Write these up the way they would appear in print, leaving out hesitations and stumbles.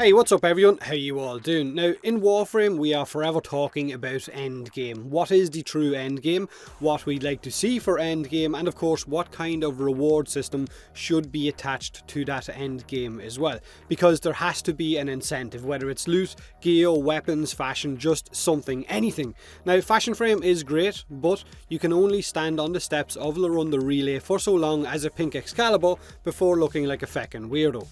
Hey, what's up everyone? How you all doing? Now, in Warframe, we are forever talking about Endgame. What is the true Endgame? What we'd like to see for Endgame, and of course, what kind of reward system should be attached to that Endgame as well. Because there has to be an incentive, whether it's loot, gear, weapons, fashion, just something, anything. Now, Fashion Frame is great, but you can only stand on the steps of the run the relay for so long as a pink Excalibur before looking like a feckin' weirdo.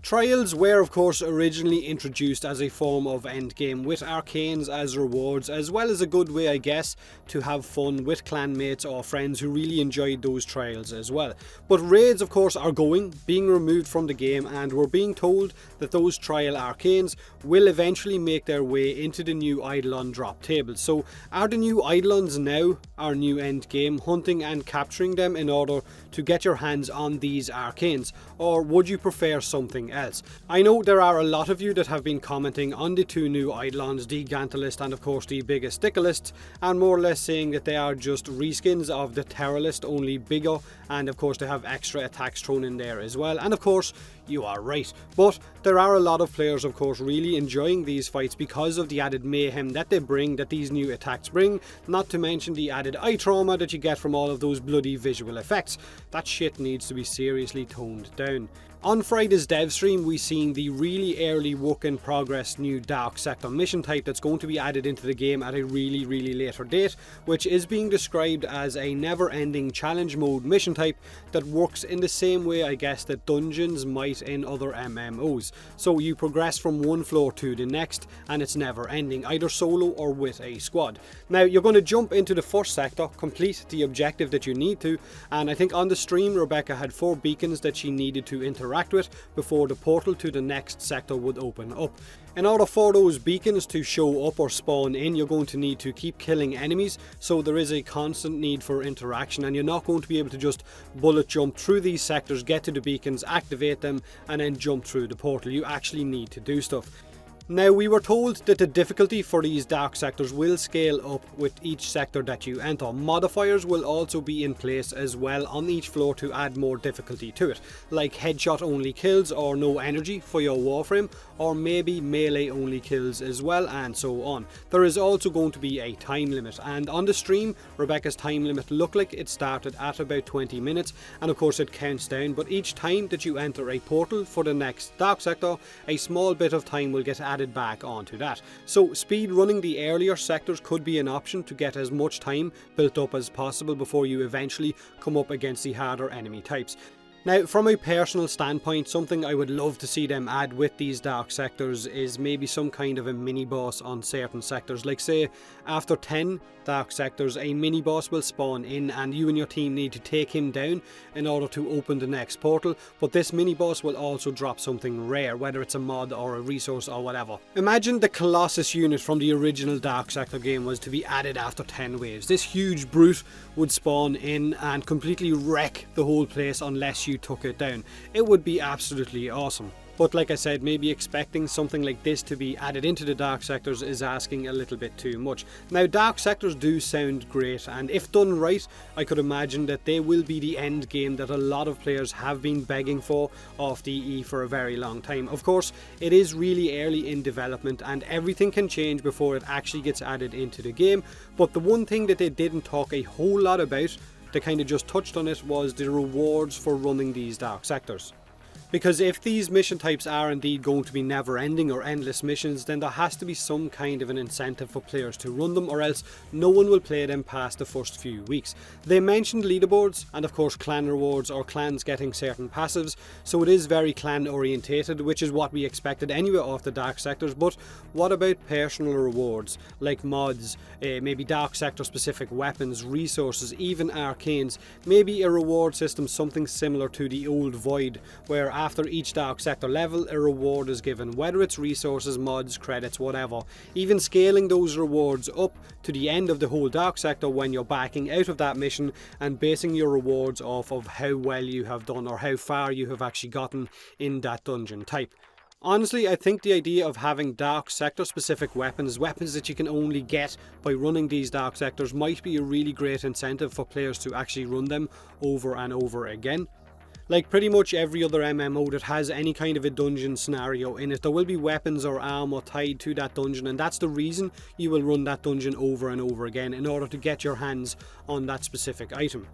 Trials were of course originally introduced as a form of endgame with arcanes as rewards, as well as a good way I guess to have fun with clanmates or friends who really enjoyed those trials as well. But raids of course are being removed from the game, and we're being told that those trial arcanes will eventually make their way into the new Eidolon drop tables. So are the new Eidolons now our new endgame, hunting and capturing them in order to get your hands on these arcanes, or would you prefer something else? I know there are a lot of you that have been commenting on the two new Eidolons, the Gantalist and of course the biggest Stickalist, and more or less saying that they are just reskins of the Terrorist, only bigger, and of course they have extra attacks thrown in there as well. And of course you are right, but there are a lot of players of course really enjoying these fights because of the added mayhem that they bring, that these new attacks bring, not to mention the added eye trauma that you get from all of those bloody visual effects. That shit needs to be seriously toned down. On Friday's dev stream, we seen the really early work in progress new Dark Sector mission type that's going to be added into the game at a really later date, which is being described as a never ending challenge mode mission type that works in the same way I guess that dungeons might in other MMOs. So you progress from one floor to the next and it's never ending, either solo or with a squad. Now you're going to jump into the first sector, complete the objective that you need to, and I think on the stream Rebecca had 4 beacons that she needed to interact with before the portal to the next sector would open up. In order for those beacons to show up or spawn in, you're going to need to keep killing enemies, so there is a constant need for interaction, and you're not going to be able to just bullet jump through these sectors, get to the beacons, activate them, and then jump through the portal. You actually need to do stuff. Now, we were told that the difficulty for these dark sectors will scale up with each sector that you enter. Modifiers will also be in place as well on each floor to add more difficulty to it, like headshot only kills or no energy for your Warframe, or maybe melee only kills as well, and so on. There is also going to be a time limit, and on the stream Rebecca's time limit looked like it started at about 20 minutes, and of course it counts down, but each time that you enter a portal for the next dark sector, a small bit of time will get added back onto that. So speed running the earlier sectors could be an option to get as much time built up as possible before you eventually come up against the harder enemy types. Now, from a personal standpoint, something I would love to see them add with these dark sectors is maybe some kind of a mini boss on certain sectors. Like say, after 10 dark sectors, a mini boss will spawn in and you and your team need to take him down in order to open the next portal, but this mini boss will also drop something rare, whether it's a mod or a resource or whatever. Imagine the Colossus unit from the original dark sector game was to be added after 10 waves. This huge brute would spawn in and completely wreck the whole place unless you took it down. It would be absolutely awesome. But like I said, maybe expecting something like this to be added into the dark sectors is asking a little bit too much. Now, dark sectors do sound great, and if done right, I could imagine that they will be the end game that a lot of players have been begging for off DE for a very long time. Of course, it is really early in development and everything can change before it actually gets added into the game, but the one thing that they didn't talk a whole lot about, they kind of just touched on it, was the rewards for running these dark sectors. Because if these mission types are indeed going to be never ending or endless missions, then there has to be some kind of an incentive for players to run them, or else no one will play them past the first few weeks. They mentioned leaderboards and of course clan rewards or clans getting certain passives, so it is very clan orientated, which is what we expected anyway off the dark sectors. But what about personal rewards like mods, maybe dark sector specific weapons, resources, even arcanes, maybe a reward system something similar to the old Void, where after each dark sector level a reward is given, whether it's resources, mods, credits, whatever. Even scaling those rewards up to the end of the whole dark sector when you're backing out of that mission, and basing your rewards off of how well you have done or how far you have actually gotten in that dungeon type. Honestly, I think the idea of having dark sector specific weapons that you can only get by running these dark sectors, might be a really great incentive for players to actually run them over and over again. Like pretty much every other MMO that has any kind of a dungeon scenario in it, there will be weapons or armor tied to that dungeon, and that's the reason you will run that dungeon over and over again in order to get your hands on that specific item.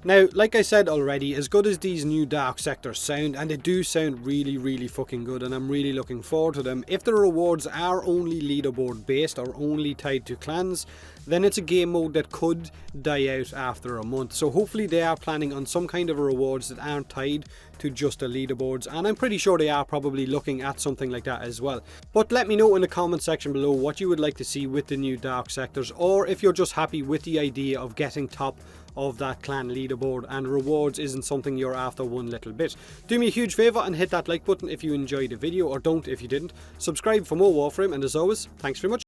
Now, like I said already, as good as these new dark sectors sound, and they do sound really fucking good, and I'm really looking forward to them, if the rewards are only leaderboard based or only tied to clans, then it's a game mode that could die out after a month. So hopefully they are planning on some kind of rewards that aren't tied to just the leaderboards, and I'm pretty sure they are probably looking at something like that as well. But let me know in the comment section below what you would like to see with the new dark sectors, or if you're just happy with the idea of getting top of that clan leaderboard and rewards isn't something you're after one little bit. Do me a huge favour and hit that like button if you enjoyed the video, or don't if you didn't. Subscribe for more Warframe, and as always, thanks very much.